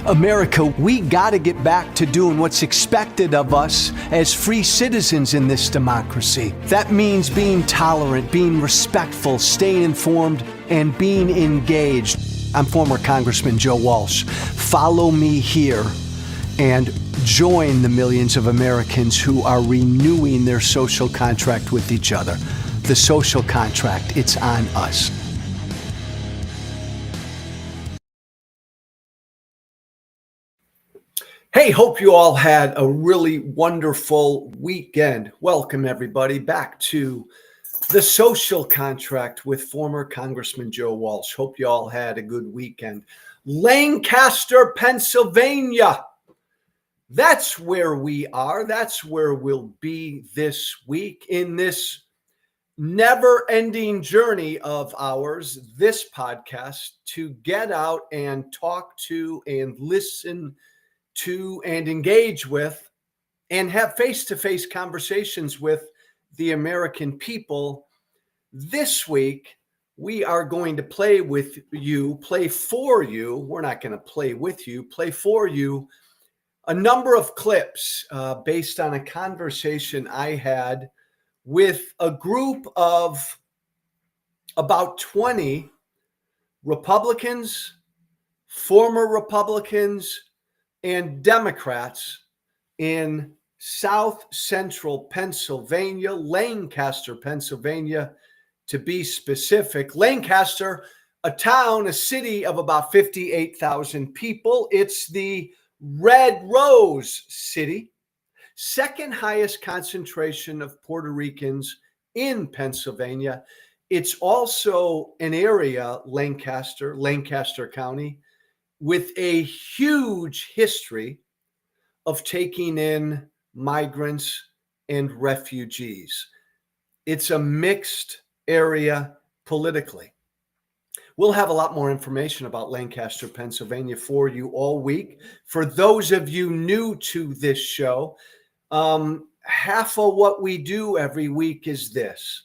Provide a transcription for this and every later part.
America, we got to get back to doing what's expected of us as free citizens in this democracy. That means being tolerant, being respectful, staying informed, and being engaged. I'm former Congressman Joe Walsh. Follow me here and join the millions of Americans who are renewing their social contract with each other. The social contract, it's on us. Hey, hope you all had a really wonderful weekend. Welcome, everybody, back to the social contract with former Congressman Joe Walsh. Hope you all had a good weekend. Lancaster, Pennsylvania. That's where we are. That's where we'll be this week in this never-ending journey of ours, this podcast, to get out and talk to and listen to and engage with and have face-to-face conversations with the American people. This week, we are going to play with you, play for you. We're not going to play with you, play for you a number of clips based on a conversation I had with a group of about 20 Republicans, former Republicans, and Democrats in South Central Pennsylvania, Lancaster, Pennsylvania, to be specific. Lancaster, a town, a city of about 58,000 people. It's the Red Rose City, second highest concentration of Puerto Ricans in Pennsylvania. It's also an area, Lancaster County, with a huge history of taking in migrants and refugees. It's a mixed area politically. We'll have a lot more information about Lancaster, Pennsylvania for you all week. For those of you new to this show, half of what we do every week is this.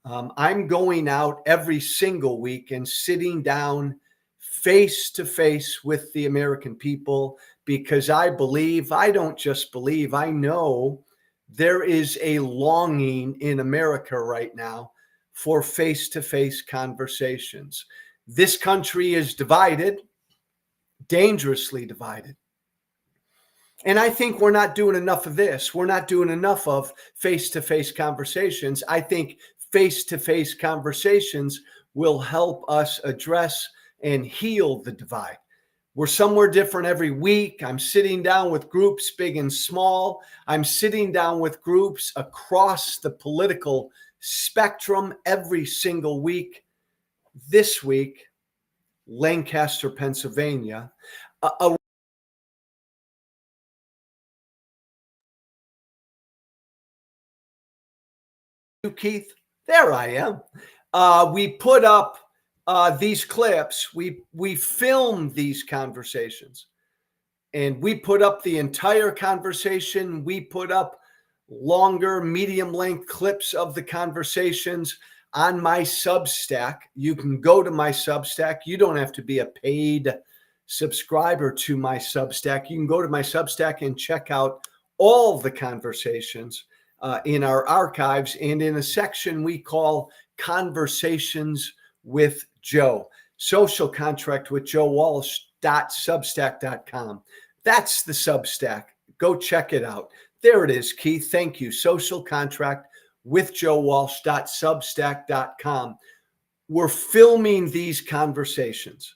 I'm going out every single week and sitting down face to face with the American people, because I believe, I don't just believe, I know there is a longing in America right now for face to face conversations. This country is divided, dangerously divided. And I think we're not doing enough of this. We're not doing enough of face to face conversations. I think face to face conversations will help us address and heal the divide. We're somewhere different every week. I'm sitting down with groups big and small. I'm sitting down with groups across the political spectrum every single week. This week, Lancaster, Pennsylvania, Keith, there I am. We put up these clips, we filmed these conversations, and we put up the entire conversation. We put up longer, medium length clips of the conversations on my Substack. You can go to my Substack. You don't have to be a paid subscriber to my Substack. You can go to my Substack and check out all the conversations in our archives and in a section we call Conversations with Joe. Social contract with Joe Walsh.substack.com. That's the Substack. Go check it out. There it is, Keith. Thank you. Social contract with Joe Walsh.substack.com. We're filming these conversations.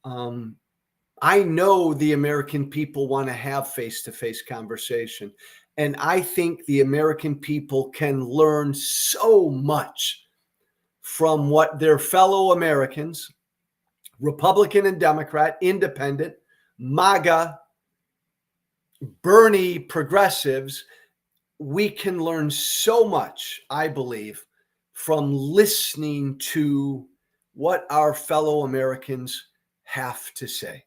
I know the American people want to have face-to-face conversation. And I think the American people can learn so much from what their fellow Americans, Republican and Democrat, independent, MAGA, Bernie progressives, we can learn so much, I believe, from listening to what our fellow Americans have to say.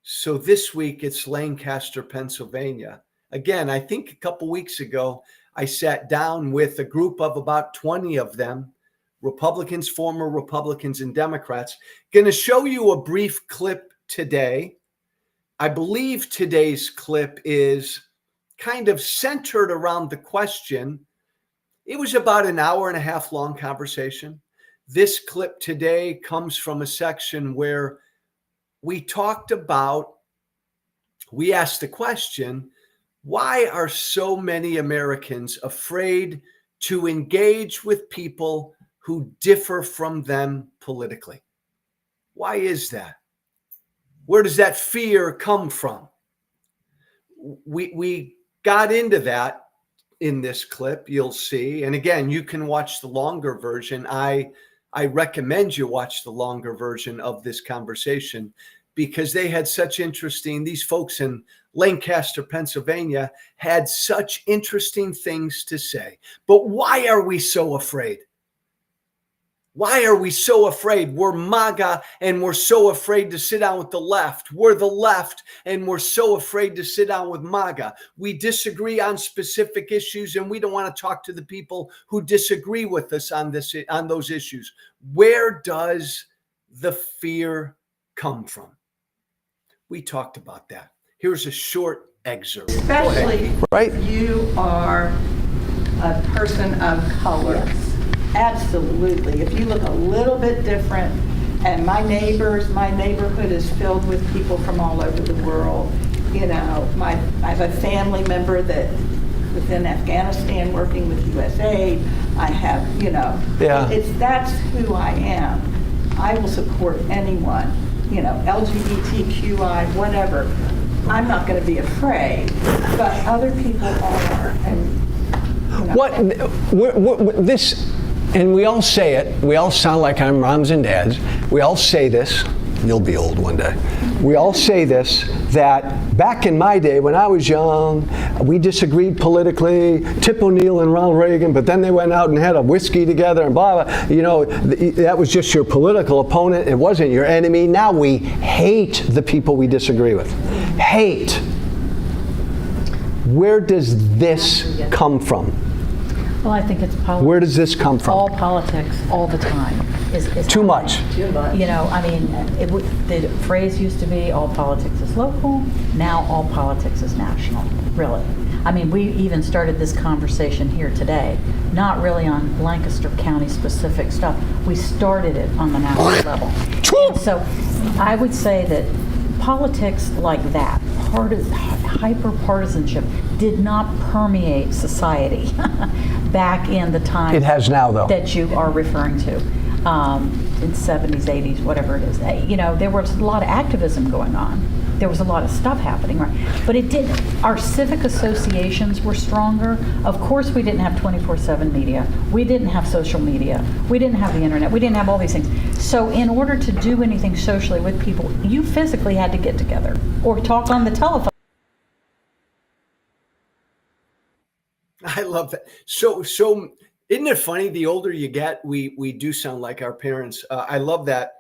So this week, it's Lancaster, Pennsylvania. Again, I think a couple weeks ago, I sat down with a group of about 20 of them, Republicans, former Republicans, and Democrats. Going to show you a brief clip today I believe today's clip is kind of centered around the question. It was about an hour and a half long conversation. This clip today comes from a section where we asked the question, why are so many Americans afraid to engage with people who differ from them politically? Why is that? Where does that fear come from? We got into that in this clip, you'll see. And again, you can watch the longer version. I recommend you watch the longer version of this conversation because they had these folks in Lancaster, Pennsylvania had such interesting things to say. But why are we so afraid? Why are we so afraid? We're MAGA and we're so afraid to sit down with the left. We're the left and we're so afraid to sit down with MAGA. We disagree on specific issues and we don't want to talk to the people who disagree with us on those issues. Where does the fear come from? We talked about that. Here's a short excerpt. Especially, right? You are a person of color. Yes. Absolutely. If you look a little bit different, and my neighborhood is filled with people from all over the world. You know, I have a family member that was in Afghanistan working with USAID. I have, that's who I am. I will support anyone, LGBTQI, whatever. I'm not going to be afraid, but other people are. And this, and we all say it. We all sound like our moms and dads. We all say this. You'll be old one day. We all say this, that back in my day when I was young, we disagreed politically, Tip O'Neill and Ronald Reagan, but then they went out and had a whiskey together and blah, blah. That was just your political opponent. It wasn't your enemy. Now we hate the people we disagree with. Hate. Where does this come from? Well, I think it's politics. Where does this come from? All politics, all the time. Is Too much. Too much. The phrase used to be all politics is local. Now all politics is national, really. I mean, we even started this conversation here today, not really on Lancaster County specific stuff. We started it on the national level. And so I would say that politics like that, hyper-partisanship, did not permeate society back in the time. It has now, though. That you are referring to, in 70s, 80s, whatever it is. There was a lot of activism going on. There was a lot of stuff happening, right? But our civic associations were stronger. Of course, we didn't have 24/7 media. We didn't have social media. We didn't have the internet. We didn't have all these things. So in order to do anything socially with people, you physically had to get together or talk on the telephone. I love that. So isn't it funny? The older you get, we do sound like our parents. I love that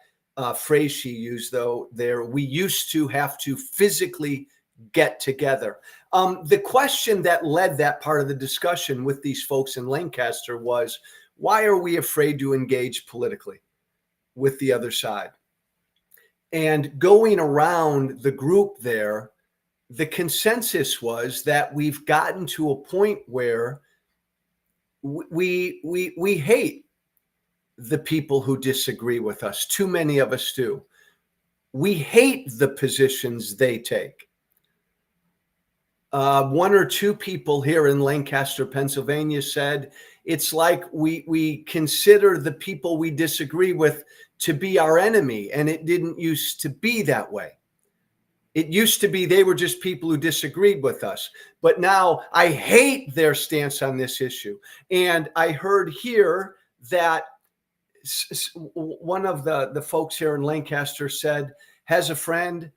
phrase she used, though. There, we used to have to physically get together. The question that led that part of the discussion with these folks in Lancaster was, why are we afraid to engage politically with the other side? And going around the group there, the consensus was that we've gotten to a point where we hate the people who disagree with us. Too many of us do. We hate the positions they take. One or two people here in Lancaster, Pennsylvania said it's like we consider the people we disagree with to be our enemy, and it didn't used to be that way. It used to be they were just people who disagreed with us. But now I hate their stance on this issue. And I heard here that one of the folks here in Lancaster said, had a friend,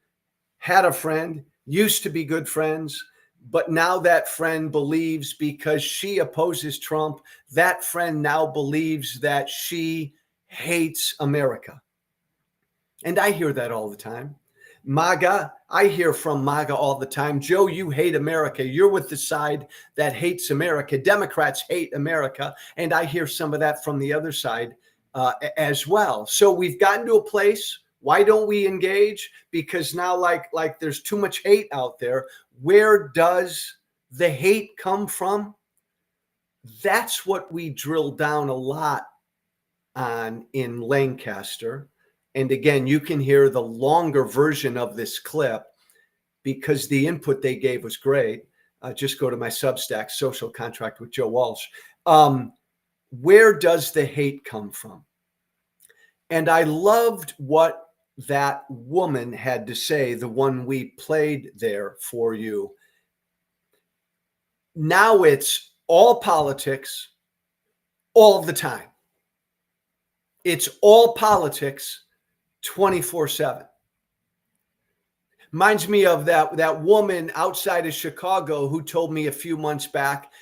used to be good friends, but now that friend believes because she opposes Trump, that friend now believes that she hates America. And I hear that all the time. MAGA, I hear from MAGA all the time. Joe, you hate America. You're with the side that hates America. Democrats hate America. And I hear some of that from the other side as well. So we've gotten to a place Why don't we engage? Because now like there's too much hate out there. Where does the hate come from? That's what we drill down a lot on in Lancaster. And again, you can hear the longer version of this clip because the input they gave was great. Just go to my Substack, Social Contract with Joe Walsh. Where does the hate come from? And I loved what that woman had to say, the one we played there for you. Now it's all politics all the time. It's all politics 24/7. Reminds me of that woman outside of Chicago who told me a few months back,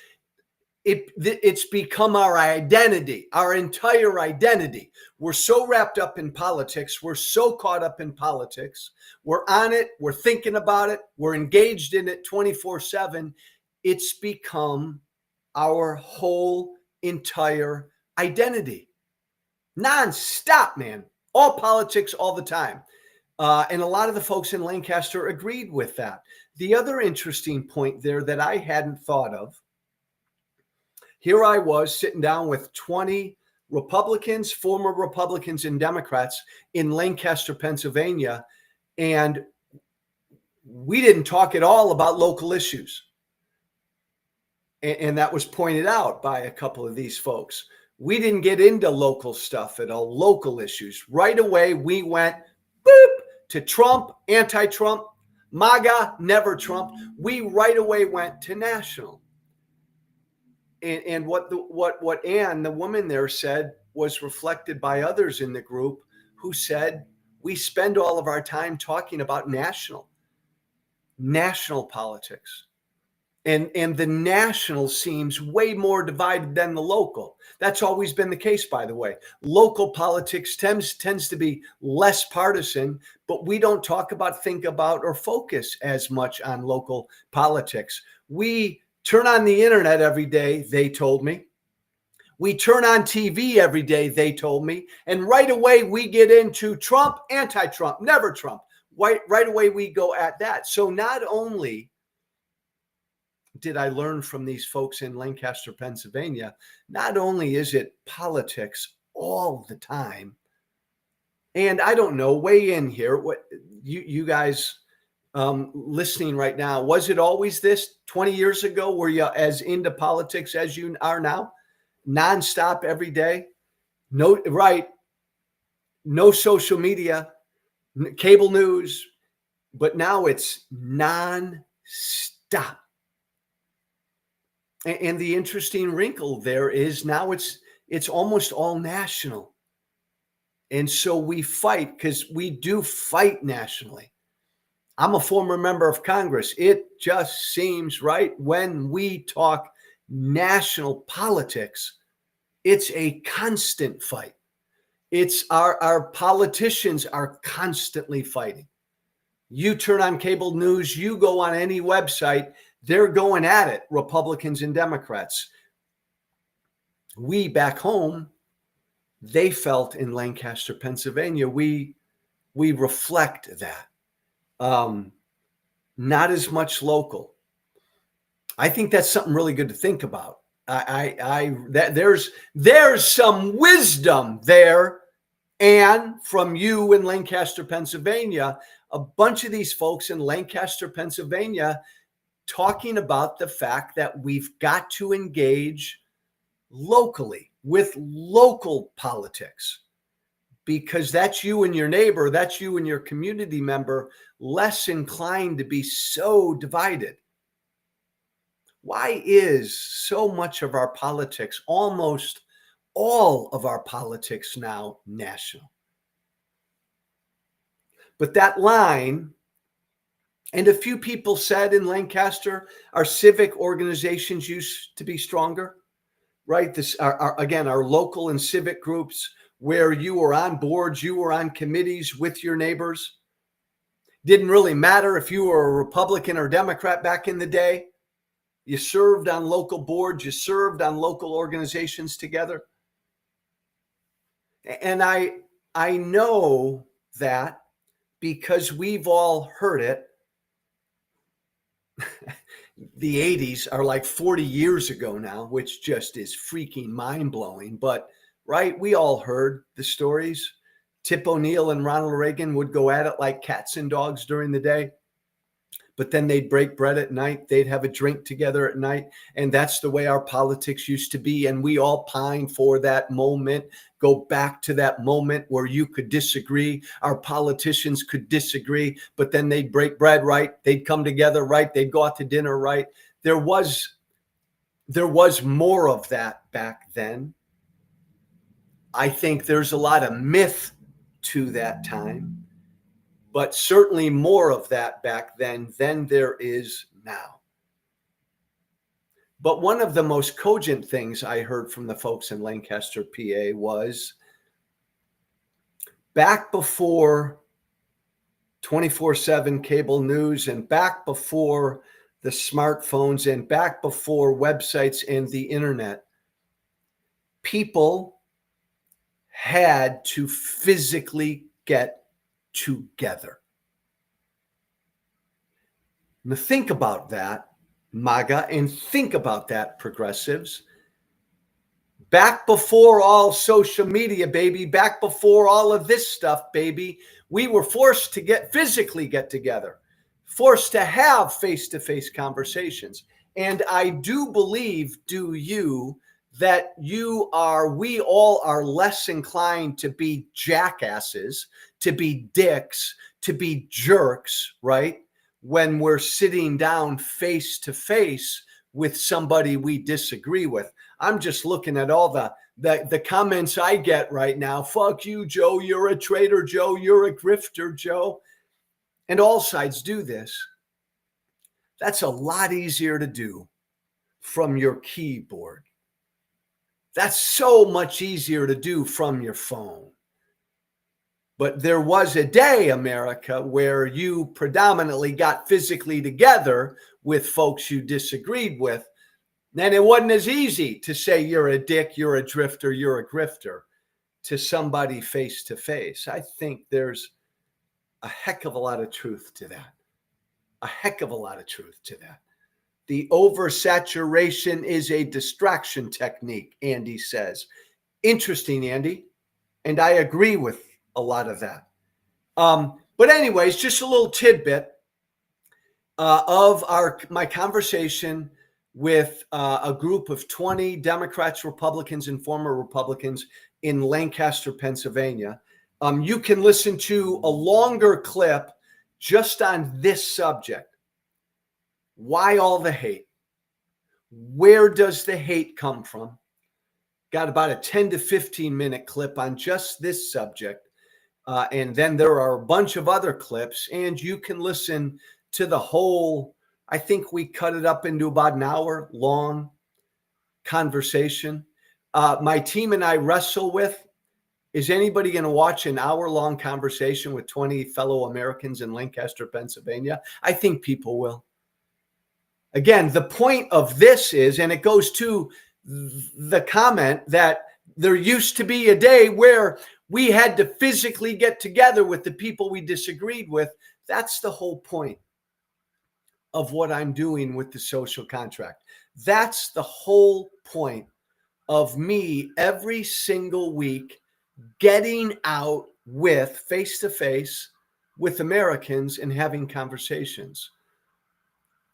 it's become our identity, our entire identity. We're so wrapped up in politics. We're so caught up in politics. We're on it. We're thinking about it. We're engaged in it 24/7. It's become our whole entire identity. Non-stop, man. All politics all the time. And a lot of the folks in Lancaster agreed with that. The other interesting point there that I hadn't thought of, here I was sitting down with 20 Republicans, former Republicans and Democrats in Lancaster, Pennsylvania, and we didn't talk at all about local issues. And that was pointed out by a couple of these folks. We didn't get into local stuff at all, local issues. Right away, we went boop to Trump, anti-Trump, MAGA, never Trump. We right away went to national. And what Ann, the woman there, said was reflected by others in the group who said, we spend all of our time talking about national politics. And the national seems way more divided than the local. That's always been the case, by the way. Local politics tends to be less partisan, but we don't talk about, think about, or focus as much on local politics. We turn on the internet every day, they told me. We turn on TV every day, they told me. And right away, we get into Trump, anti-Trump, never Trump. Right away, we go at that. So not only did I learn from these folks in Lancaster, Pennsylvania, not only is it politics all the time, and I don't know, weigh in here, what you guys listening right now, was it always this 20 years ago? Were you as into politics as you are now? Nonstop every day? No, right. No social media, cable news, but now it's nonstop. And the interesting wrinkle there is now it's almost all national. And so we fight, because we do fight nationally. I'm a former member of Congress. It just seems right when we talk national politics, it's a constant fight. It's our politicians are constantly fighting. You turn on cable news, you go on any website, they're going at it, Republicans and Democrats. We back home, they felt in Lancaster, Pennsylvania, we reflect that. Not as much local. I think that's something really good to think about. There's some wisdom there, and from you in Lancaster, Pennsylvania, a bunch of these folks in Lancaster, Pennsylvania, talking about the fact that we've got to engage locally with local politics, because that's you and your neighbor, that's you and your community member, less inclined to be so divided. Why is so much of our politics, almost all of our politics now, national? But that line, and a few people said in Lancaster, our civic organizations used to be stronger, right? This, our local and civic groups, where you were on boards, you were on committees with your neighbors. Didn't really matter if you were a Republican or Democrat back in the day. You served on local boards, you served on local organizations together. And I know that because we've all heard it. The 80s are like 40 years ago now, which just is freaking mind-blowing. But, right, we all heard the stories. Tip O'Neill and Ronald Reagan would go at it like cats and dogs during the day, but then they'd break bread at night. They'd have a drink together at night. And that's the way our politics used to be. And we all pine for that moment. Go back to that moment where you could disagree. Our politicians could disagree, but then they'd break bread, right? They'd come together, right? They'd go out to dinner, right? There was more of that back then. I think there's a lot of myth to that time, but certainly more of that back then than there is now. But one of the most cogent things I heard from the folks in Lancaster, PA was back before 24/7 cable news and back before the smartphones and back before websites and the internet, people had to physically get together. Now think about that, MAGA, and think about that, progressives. Back before all social media, baby, back before all of this stuff, baby, we were forced to physically get together, forced to have face-to-face conversations. And I do believe, do you, that we all are less inclined to be jackasses, to be dicks, to be jerks, right? When we're sitting down face to face with somebody we disagree with. I'm just looking at all the comments I get right now. Fuck you, Joe. You're a traitor, Joe. You're a grifter, Joe. And all sides do this. That's a lot easier to do from your keyboard. That's so much easier to do from your phone. But there was a day, America, where you predominantly got physically together with folks you disagreed with. And it wasn't as easy to say you're a dick, you're a drifter, you're a grifter to somebody face to face. I think there's a heck of a lot of truth to that. A heck of a lot of truth to that. The oversaturation is a distraction technique, Andy says. Interesting, Andy. And I agree with a lot of that. But anyways, just a little tidbit of my conversation with a group of 20 Democrats, Republicans, and former Republicans in Lancaster, Pennsylvania. You can listen to a longer clip just on this subject. Why all the hate? Where does the hate come from? Got about a 10 to 15 minute clip on just this subject. And then there are a bunch of other clips, and you can listen to the whole, I think we cut it up into about an hour long conversation. My team and I wrestle with, is anybody going to watch an hour-long conversation with 20 fellow Americans in Lancaster, Pennsylvania? I think people will. Again, the point of this is, and it goes to the comment that there used to be a day where we had to physically get together with the people we disagreed with. That's the whole point of what I'm doing with the social contract. That's the whole point of me every single week getting out with face-to-face with Americans and having conversations.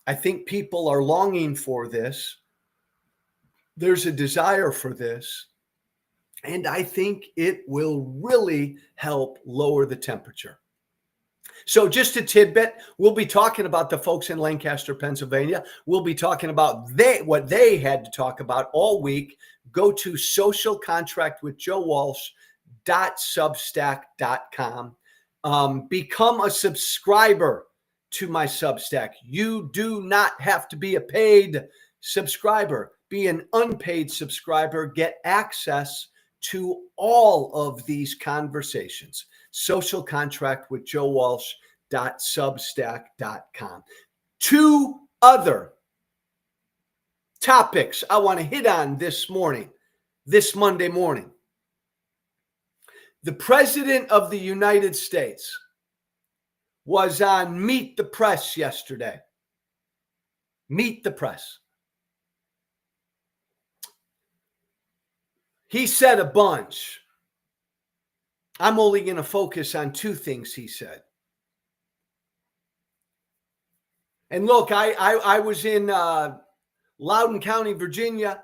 I think people are longing for this. There's a desire for this. And I think it will really help lower the temperature. So just a tidbit, we'll be talking about the folks in Lancaster, Pennsylvania. We'll be talking about what they had to talk about all week. Go to socialcontractwithjoewalsh.substack.com. Become a subscriber to my Substack. You do not have to be a paid subscriber. Be an unpaid subscriber. Get access to all of these conversations. socialcontractwithjoewalsh.substack.com. Two other topics I want to hit on this Monday morning. The President of the United States was on Meet the Press yesterday. Meet the Press. He said a bunch. I'm only going to focus on two things he said. And look, I was in Loudoun County, Virginia,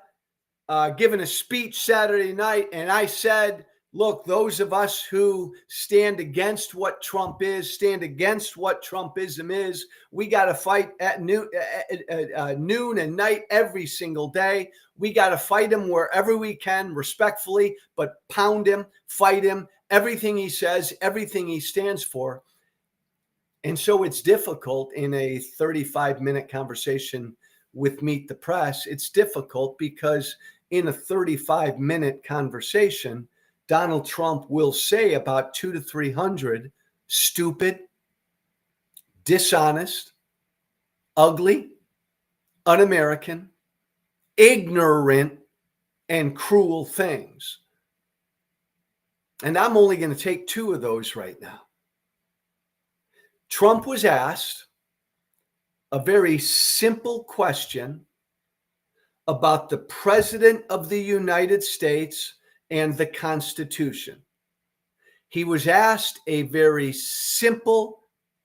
giving a speech Saturday night, and I said, look, those of us who stand against what Trump is, stand against what Trumpism is, we got to fight at noon and night every single day. We got to fight him wherever we can, respectfully, but pound him, fight him, everything he says, everything he stands for. And so it's difficult in a 35-minute conversation with Meet the Press. It's difficult because in a 35-minute conversation, Donald Trump will say about 200 to 300 stupid, dishonest, ugly, un-American, ignorant, and cruel things. And I'm only going to take two of those right now. Trump was asked a very simple question about the President of the United States and the Constitution. He was asked a very simple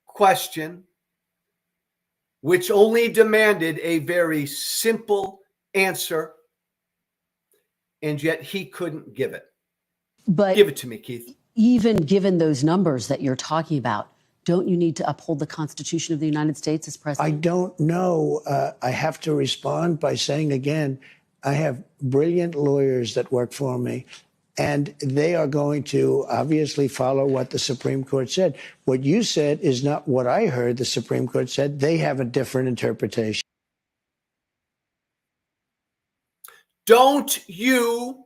question, which only demanded a very simple answer, and yet he couldn't give it. But give it to me, Keith. Even given those numbers that you're talking about, don't you need to uphold the Constitution of the United States as president? I don't know. I have to respond by saying again, I have brilliant lawyers that work for me, and they are going to obviously follow what the Supreme Court said. What you said is not what I heard the Supreme Court said. They have a different interpretation. Don't you,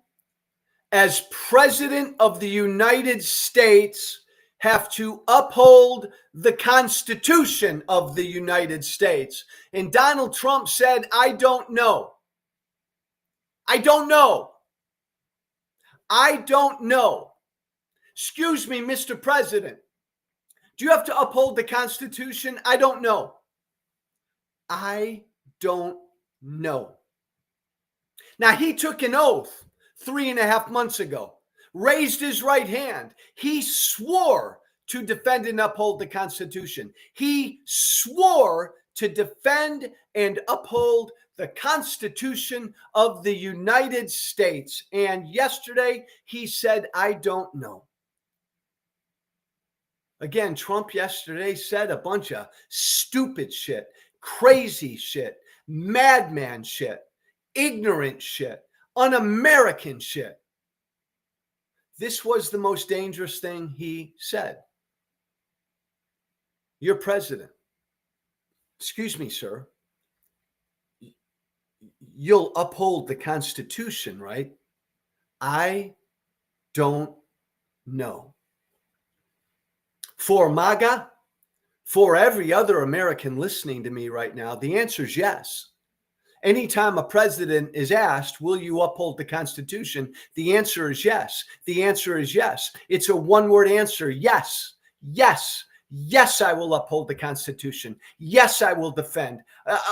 as President of the United States, have to uphold the Constitution of the United States? And Donald Trump said, I don't know. I don't know. I don't know. Excuse me, Mr. President. Do you have to uphold the Constitution? I don't know. I don't know. Now, he took an oath 3.5 months ago, raised his right hand. He swore to defend and uphold the Constitution. He swore to defend and uphold the Constitution of the United States. And yesterday he said, I don't know. Again, Trump yesterday said a bunch of stupid shit, crazy shit, madman shit, ignorant shit, un-American shit. This was the most dangerous thing he said. You're president. Excuse me, sir. You'll uphold the Constitution, right? I don't know. For MAGA, for every other American listening to me right now, the answer is yes. Anytime a president is asked, will you uphold the Constitution? The answer is yes. The answer is yes. It's a one-word answer. Yes. Yes. Yes, I will uphold the Constitution. Yes, I will defend.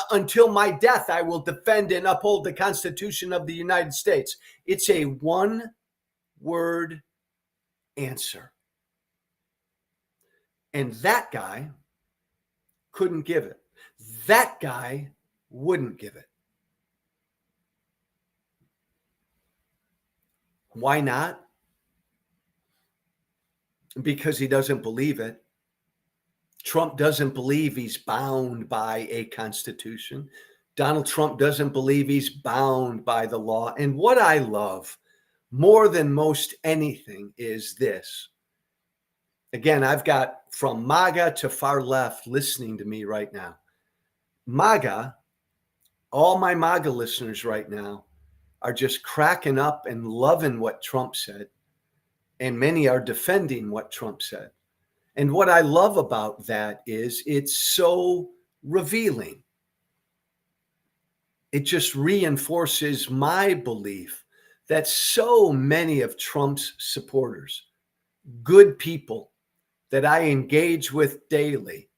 Until my death, I will defend and uphold the Constitution of the United States. It's a one-word answer. And that guy couldn't give it. That guy wouldn't give it. Why not? Because he doesn't believe it. Trump doesn't believe he's bound by a constitution. Donald Trump doesn't believe he's bound by the law. And what I love more than most anything is this. Again, I've got from MAGA to far left listening to me right now. MAGA, all my MAGA listeners right now are just cracking up and loving what Trump said. And many are defending what Trump said. And what I love about that is it's so revealing. It just reinforces my belief that so many of Trump's supporters good people that I engage with daily,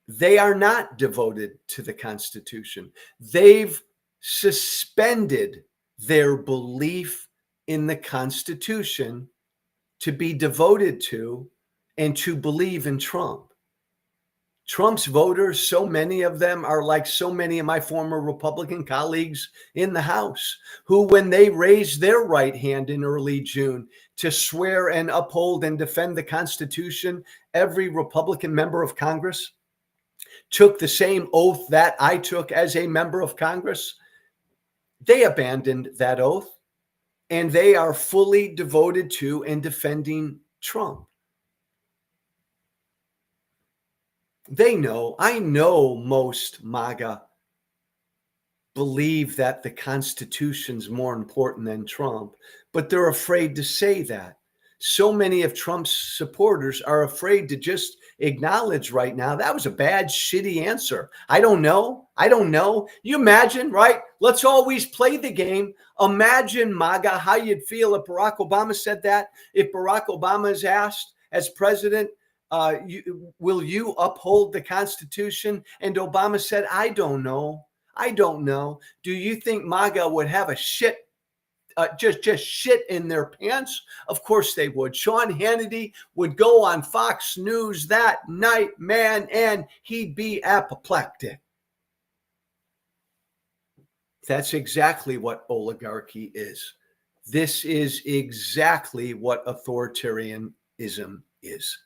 they are not devoted to the Constitution. They've suspended their belief in the Constitution to be devoted to and to believe in Trump. Trump's voters, so many of them are like so many of my former Republican colleagues in the House, who, when they raised their right hand in early June to swear and uphold and defend the Constitution, every Republican member of Congress took the same oath that I took as a member of Congress. They abandoned that oath, and they are fully devoted to and defending Trump. They know, I know most MAGA believe that the Constitution's more important than Trump, but they're afraid to say that. So many of Trump's supporters are afraid to just acknowledge right now that was a bad, shitty answer. I don't know. You imagine, right? Let's always play the game. Imagine, MAGA, how you'd feel if Barack Obama said that. If Barack Obama is asked as president, will you uphold the Constitution? And Obama said, I don't know. Do you think MAGA would have a shit, just shit in their pants? Of course they would. Sean Hannity would go on Fox News that night, man, and he'd be apoplectic. That's exactly what oligarchy is. This is exactly what authoritarianism is.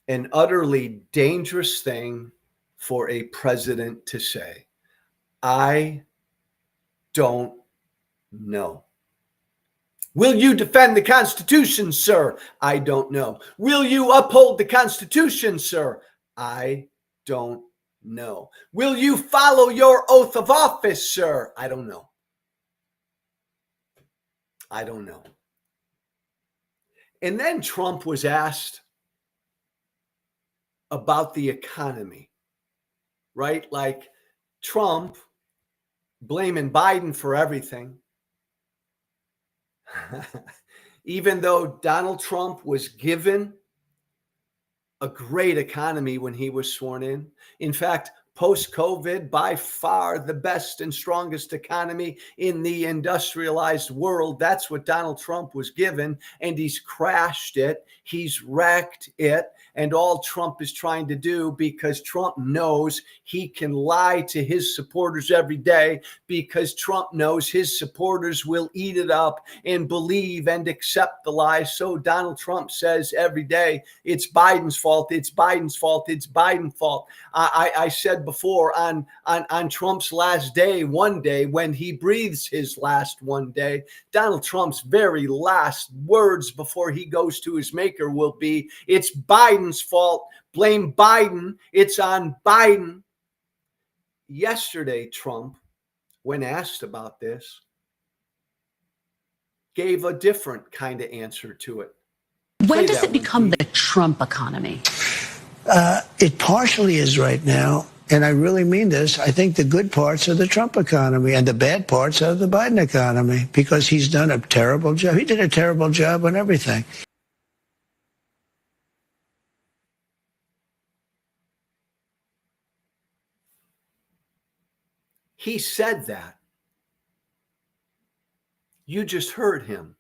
An utterly dangerous thing for a president to say. I don't know. Will you defend the Constitution, sir? I don't know. Will you uphold the Constitution, sir? I don't know. Will you follow your oath of office, sir? I don't know. And then Trump was asked about the economy, right? Like Trump blaming Biden for everything. Even though Donald Trump was given a great economy when he was sworn in. In fact, post-COVID, by far the best and strongest economy in the industrialized world. That's what Donald Trump was given, and he's crashed it. He's wrecked it. And all Trump is trying to do, because Trump knows he can lie to his supporters every day, because Trump knows his supporters will eat it up and believe and accept the lies. So Donald Trump says every day, it's Biden's fault. It's Biden's fault. It's Biden's fault. I said before, on Trump's last day, one day, when he breathes his last one day, Donald Trump's very last words before he goes to his maker will be, it's Biden's fault. Blame Biden. It's on Biden. Yesterday, Trump, when asked about this, gave a different kind of answer to it. When does it become the Trump economy? It partially is right now. And I really mean this. I think the good parts are the Trump economy and the bad parts are the Biden economy, because he's done a terrible job. He did a terrible job on everything. He said that. You just heard him.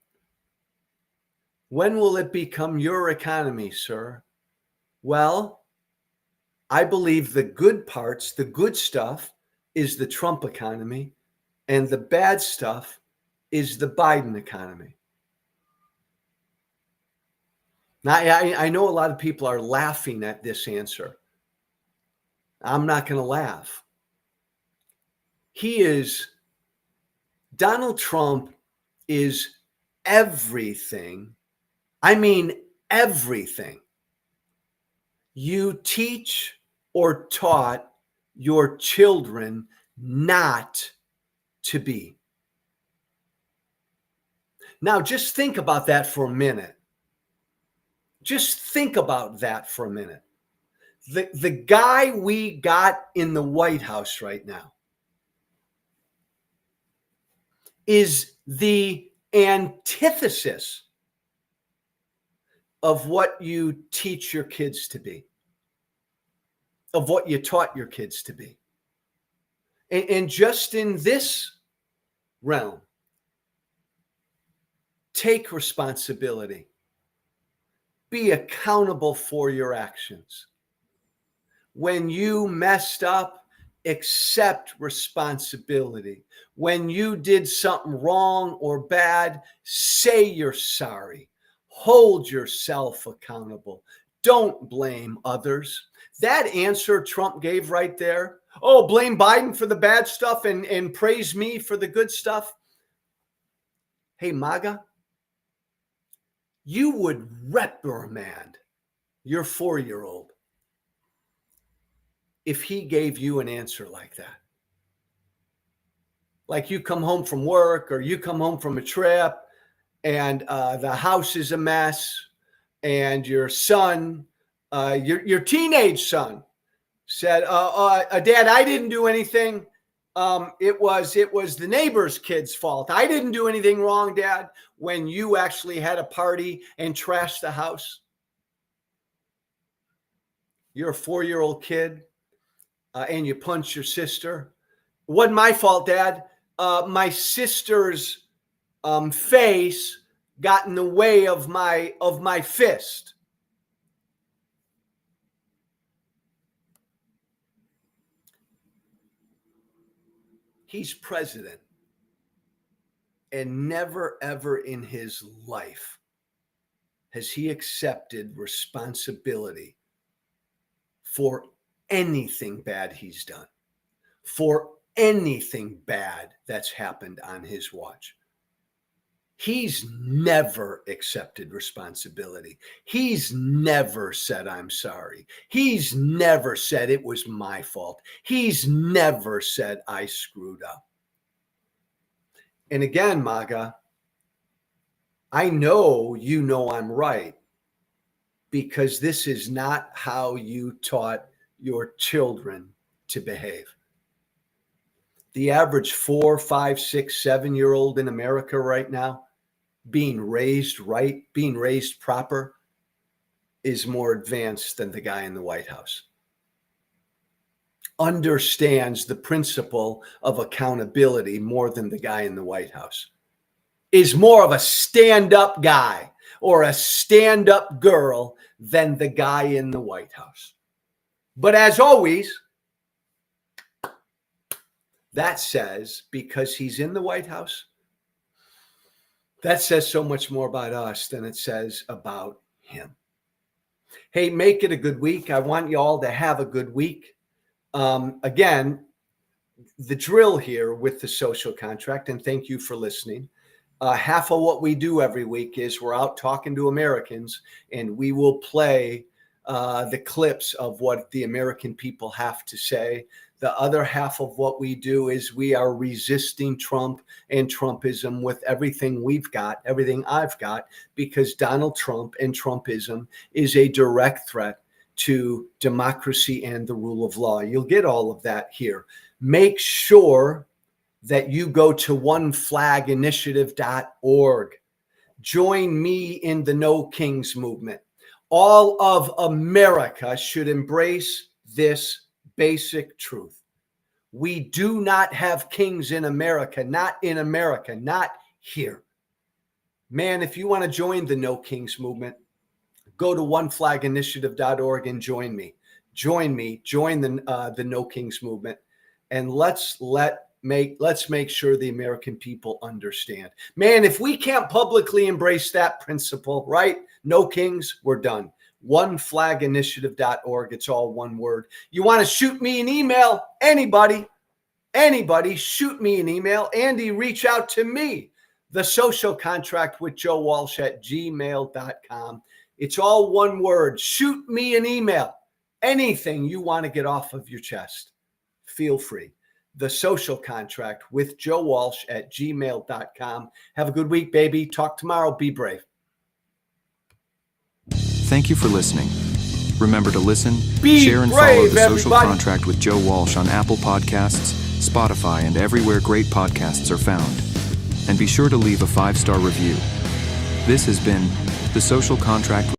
When will it become your economy, sir? Well, I believe the good parts, the good stuff, is the Trump economy, and the bad stuff is the Biden economy. Now, I know a lot of people are laughing at this answer. I'm not going to laugh. Donald Trump is everything. I mean, everything you teach or taught your children not to be. Now, just think about that for a minute. Just think about that for a minute. The guy we got in the White House right now is the antithesis of what you teach your kids to be, of what you taught your kids to be. And just in this realm, take responsibility. Be accountable for your actions. When you messed up, accept responsibility. When you did something wrong or bad, say you're sorry. Hold yourself accountable. Don't blame others. That answer Trump gave right there, oh, blame Biden for the bad stuff and praise me for the good stuff. Hey, MAGA, you would reprimand your 4-year-old if he gave you an answer like that. Like you come home from work or you come home from a trip and the house is a mess and your son, your teenage son said, Dad, I didn't do anything. It was the neighbor's kid's fault. I didn't do anything wrong, Dad, when you actually had a party and trashed the house. You're a 4-year-old kid and you punched your sister. It wasn't my fault, Dad. My sister's face got in the way of my fist. He's president, and never ever in his life has he accepted responsibility for anything bad he's done, for anything bad that's happened on his watch. He's never accepted responsibility. He's never said, I'm sorry. He's never said it was my fault. He's never said I screwed up. And again, MAGA, I know you know I'm right, because this is not how you taught your children to behave. The average 4, 5, 6, 7-year-old in America right now, being raised right, being raised proper, is more advanced than the guy in the White House. Understands the principle of accountability more than the guy in the White House. Is more of a stand-up guy or a stand-up girl than the guy in the White House. But as always, that says, because he's in the White House, that says so much more about us than it says about him. Hey, make it a good week. I want you all to have a good week. Again, the drill here with the social contract, and thank you for listening. Half of what we do every week is we're out talking to Americans, and we will play the clips of what the American people have to say. The other half of what we do is we are resisting Trump and Trumpism with everything we've got, everything I've got, because Donald Trump and Trumpism is a direct threat to democracy and the rule of law. You'll get all of that here. Make sure that you go to oneflaginitiative.org. Join me in the No Kings movement. All of America should embrace this basic truth. We do not have kings in America, not here. Man, if you want to join the No Kings movement, go to oneflaginitiative.org and join me. Join the No Kings movement, and let's make sure the American people understand. Man, if we can't publicly embrace that principle, right? No kings, we're done. oneflaginitiative.org. It's all one word. You want to shoot me an email? Anybody, shoot me an email. Andy, reach out to me. The Social Contract with Joe Walsh at gmail.com. It's all one word. Shoot me an email. Anything you want to get off of your chest, feel free. The Social Contract with Joe Walsh at gmail.com. Have a good week, baby. Talk tomorrow. Be brave. Thank you for listening. Remember to listen, Be share, and brave, follow The Social everybody. Contract with Joe Walsh on Apple Podcasts, Spotify, and everywhere great podcasts are found. And be sure to leave a 5-star review. This has been The Social Contract.